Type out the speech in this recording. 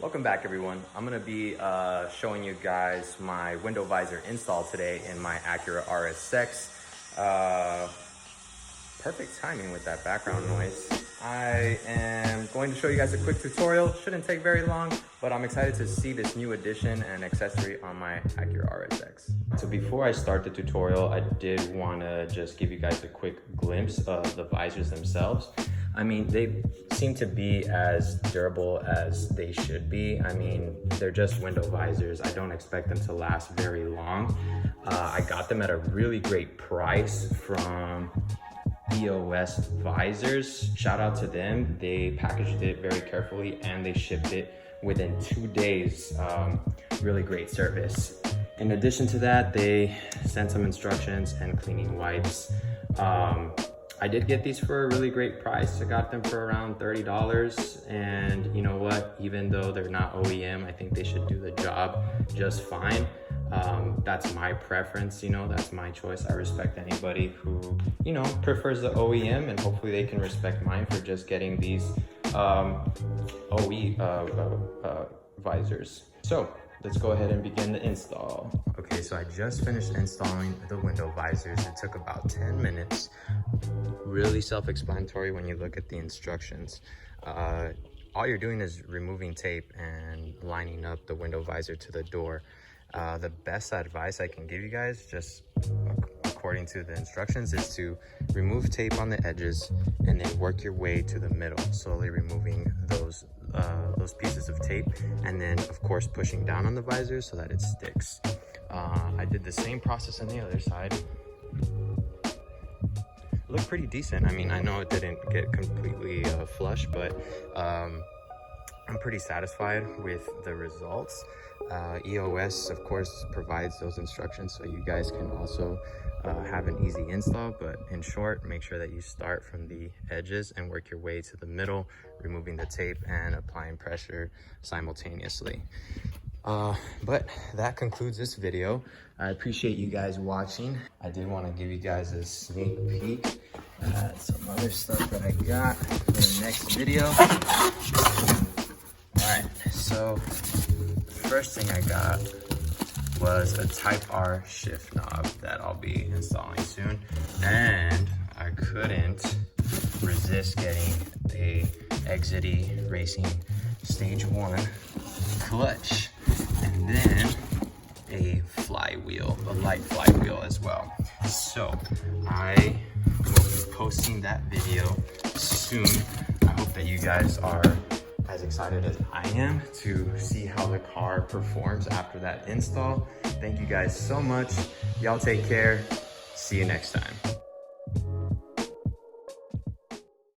Welcome back, everyone. I'm gonna be showing you guys my window visor install today in my Acura RSX. Perfect timing with that background noise. I am going to show you guys a quick tutorial. Shouldn't take very long, but I'm excited to see this new addition and accessory on my Acura RSX. So before I start the tutorial, I did wanna just give you guys a quick glimpse of the visors themselves. I mean, they seem to be as durable as they should be. I mean, they're just window visors. I don't expect them to last very long. I got them at a really great price from EOS Visors. Shout out to them. They packaged it very carefully and they shipped it within 2 days. Really great service. In addition to that, they sent some instructions and cleaning wipes. I did get these for a really great price. I got them for around $30, and you know what? Even though they're not OEM, I think they should do the job just fine. That's my preference, you know, that's my choice. I respect anybody who, you know, prefers the OEM, and hopefully they can respect mine for just getting these visors. So let's go ahead and begin the install. Okay, so I just finished installing the window visors. It took about 10 minutes. Really self-explanatory when you look at the instructions. All you're doing is removing tape and lining up the window visor to the door. The best advice I can give you guys, just according to the instructions, is to remove tape on the edges and then work your way to the middle, slowly removing those pieces of tape, and then of course pushing down on the visor so that it sticks. I did the same process on the other side. It looked pretty decent. I mean, I know it didn't get completely flush, but I'm pretty satisfied with the results. EOS, of course, provides those instructions so you guys can also have an easy install. But in short, make sure that you start from the edges and work your way to the middle, removing the tape and applying pressure simultaneously. But that concludes this video. I appreciate you guys watching. I did want to give you guys a sneak peek at some other stuff that I got for the next video. Alright, so the first thing I got was a Type R shift knob that I'll be installing soon, and I couldn't resist getting a Exity Racing Stage 1 clutch, and then a flywheel, a light flywheel as well. So I will be posting that video soon. I hope that you guys are as excited as I am to see how the car performs after that install. Thank you guys so much. Y'all take care. See you next time.